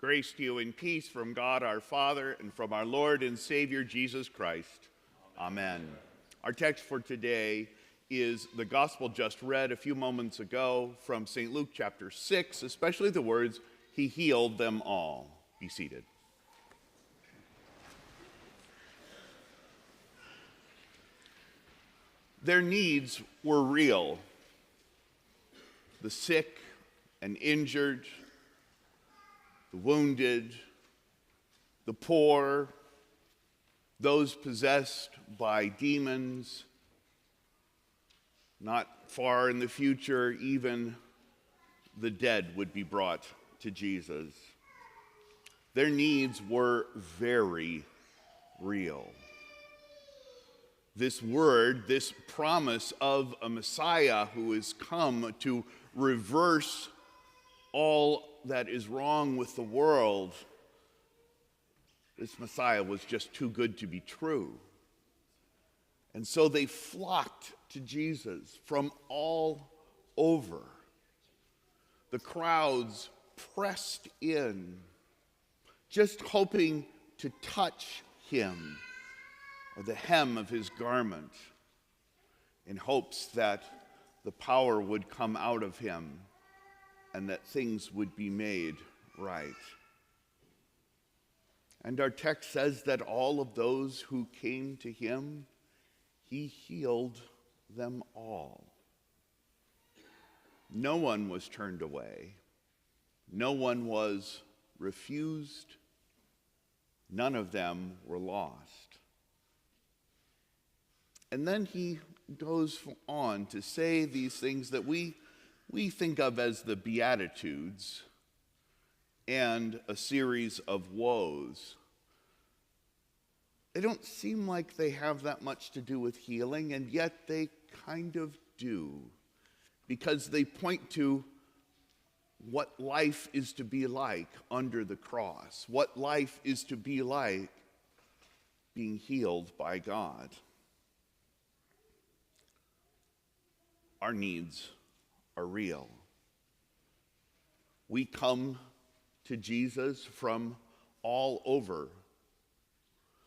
Grace to you and peace from God our Father and from our Lord and Savior Jesus Christ. Amen. Our text for today is the gospel just read a few moments ago from St. Luke chapter 6, especially the words, "He healed them all." Be seated. Their needs were real. The sick and injured, the wounded, the poor, those possessed by demons. Not far in the future, even the dead would be brought to Jesus. Their needs were very real. This word, this promise of a Messiah who is come to reverse all that is wrong with the world, this Messiah was just too good to be true. And so they flocked to Jesus from all over. The crowds pressed in, just hoping to touch him or the hem of his garment, in hopes that the power would come out of him and that things would be made right. And our text says that all of those who came to him, he healed them all. No one was turned away. No one was refused. None of them were lost. And then he goes on to say these things that we think of as the Beatitudes and a series of woes. They don't seem like they have that much to do with healing, and yet they kind of do, because they point to what life is to be like under the cross, what life is to be like being healed by God. Our needs are real. We come to Jesus from all over.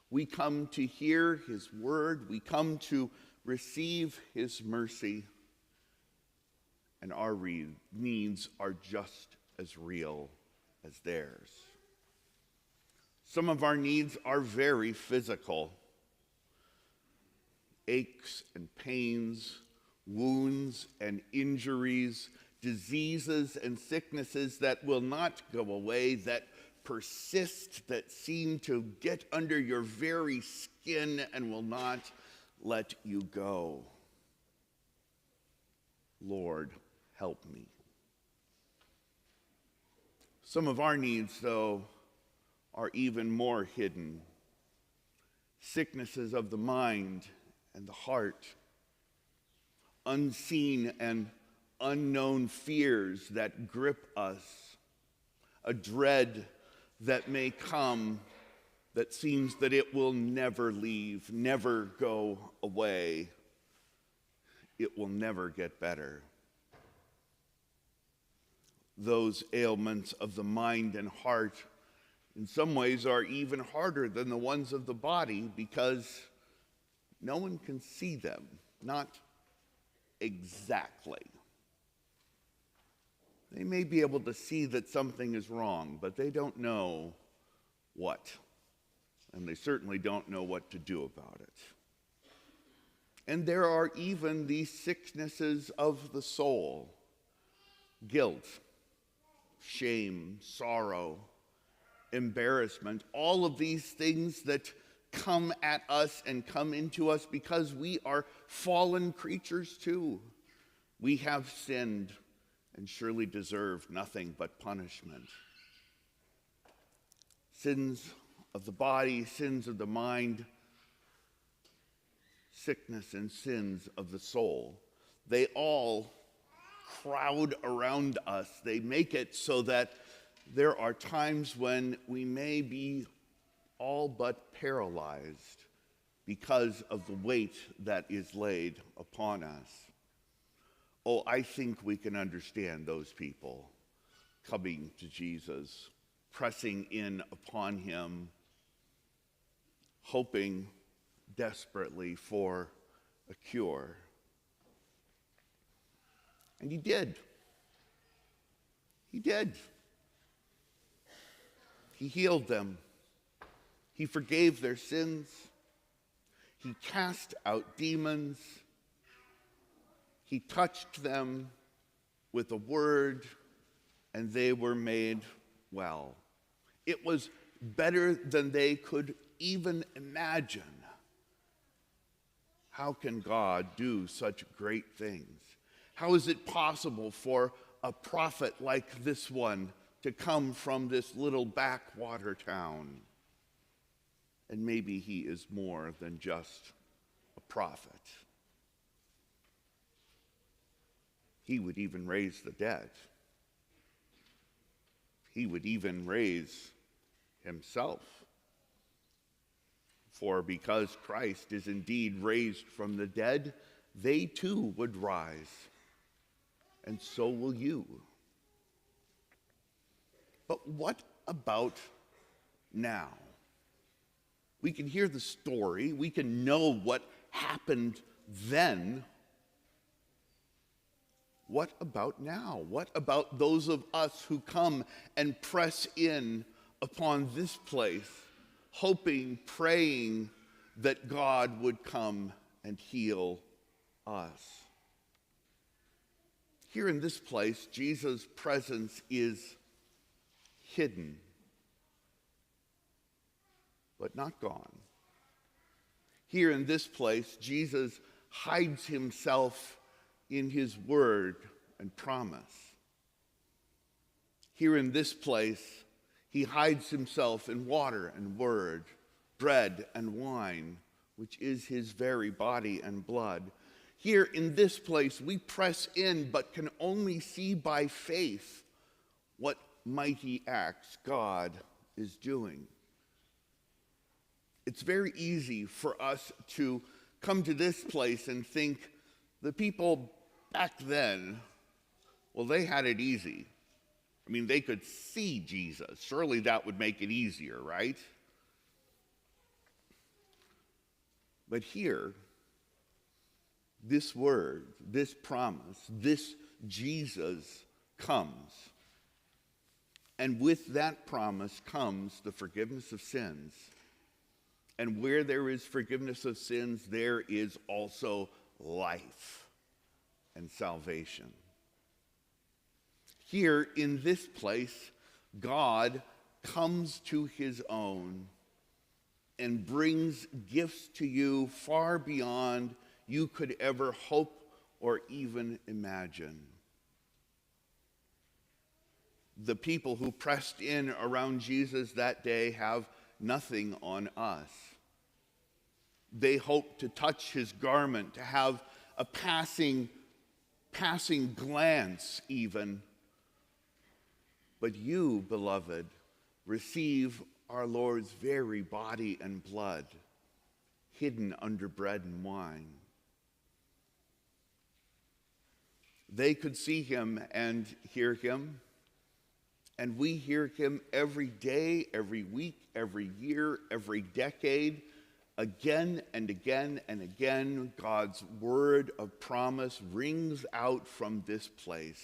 We come to hear his word. We come to receive his mercy. And our needs are just as real as theirs. Some of our needs are very physical. Aches and pains, wounds and injuries, diseases and sicknesses that will not go away, that persist, that seem to get under your very skin and will not let you go. Lord, help me. Some of our needs, though, are even more hidden. Sicknesses of the mind and the heart, unseen and unknown fears that grip us, a dread that may come that seems that it will never leave, never go away. It will never get better. Those ailments of the mind and heart in some ways are even harder than the ones of the body because no one can see them, not exactly. They may be able to see that something is wrong, but they don't know what. And they certainly don't know what to do about it. And there are even these sicknesses of the soul: guilt, shame, sorrow, embarrassment, all of these things that come at us and come into us because we are fallen creatures too. We have sinned and surely deserve nothing but punishment. Sins of the body, sins of the mind, sickness and sins of the soul. They all crowd around us. They make it so that there are times when we may be all but paralyzed because of the weight that is laid upon us. Oh, I think we can understand those people coming to Jesus pressing in upon him, hoping desperately for a cure. And he did. He did. He healed them. He forgave their sins. He cast out demons. He touched them with a word, and they were made well. It was better than they could even imagine. How can God do such great things? How is it possible for a prophet like this one to come from this little backwater town? And maybe he is more than just a prophet. He would even raise the dead. He would even raise himself. For because Christ is indeed raised from the dead, they too would rise. And so will you. But what about now? We can hear the story. We can know what happened then. What about now? What about those of us who come and press in upon this place, hoping, praying that God would come and heal us? Here in this place, Jesus' presence is hidden, but not gone. Here in this place, Jesus hides himself in his word and promise. Here in this place, he hides himself in water and word, bread and wine, which is his very body and blood. Here in this place, we press in but can only see by faith what mighty acts God is doing. It's very easy for us to come to this place and think the people back then, well, they had it easy. I mean, they could see Jesus. Surely that would make it easier, right? But here, this word, this promise, this Jesus comes. And with that promise comes the forgiveness of sins. And where there is forgiveness of sins, there is also life and salvation. Here in this place, God comes to his own and brings gifts to you far beyond you could ever hope or even imagine. The people who pressed in around Jesus that day have nothing on us. They hope to touch his garment, to have a passing glance even. But you, beloved, receive our Lord's very body and blood, hidden under bread and wine. They could see him and hear him, and we hear him every day, every week, every year, every decade. Again and again and again, God's word of promise rings out from this place.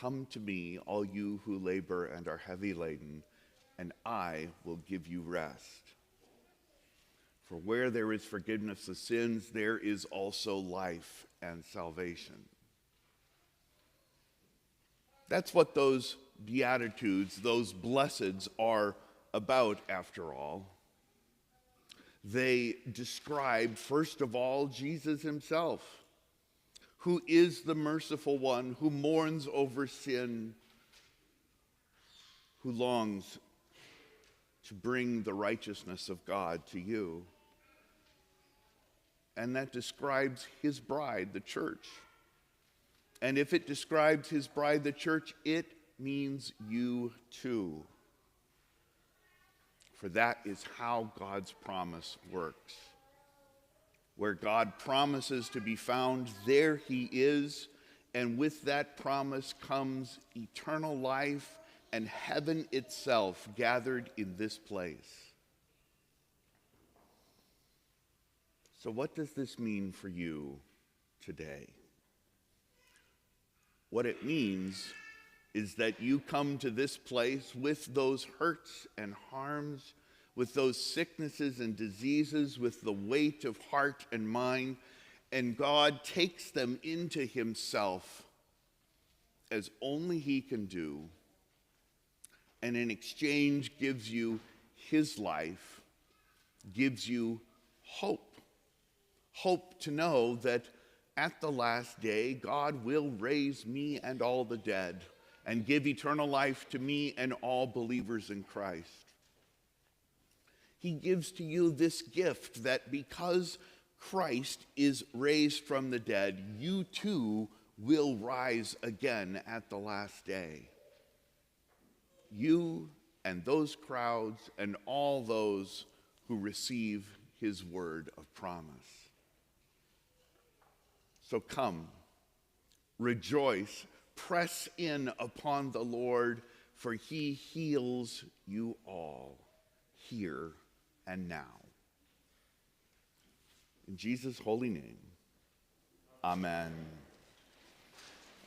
Come to me, all you who labor and are heavy laden, and I will give you rest. For where there is forgiveness of sins, there is also life and salvation. That's what those Beatitudes, those blesseds are about, after all. They describe, first of all, Jesus himself, who is the merciful one, who mourns over sin, who longs to bring the righteousness of God to you. And that describes his bride, the church. And if it describes his bride, the church, it means you too. For that is how God's promise works. Where God promises to be found, there he is. And with that promise comes eternal life and heaven itself gathered in this place. So what does this mean for you today? What it means is that you come to this place with those hurts and harms, with those sicknesses and diseases, with the weight of heart and mind, and God takes them into himself as only he can do, and in exchange gives you his life, gives you hope. Hope to know that at the last day, God will raise me and all the dead and give eternal life to me and all believers in Christ. He gives to you this gift that because Christ is raised from the dead, you too will rise again at the last day. You and those crowds and all those who receive his word of promise. So come, rejoice, press in upon the Lord, for he heals you all, here and now. In Jesus' holy name, amen.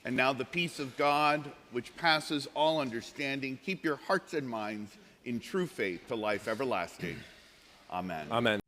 And now the peace of God, which passes all understanding, keep your hearts and minds in true faith to life everlasting. Amen. Amen.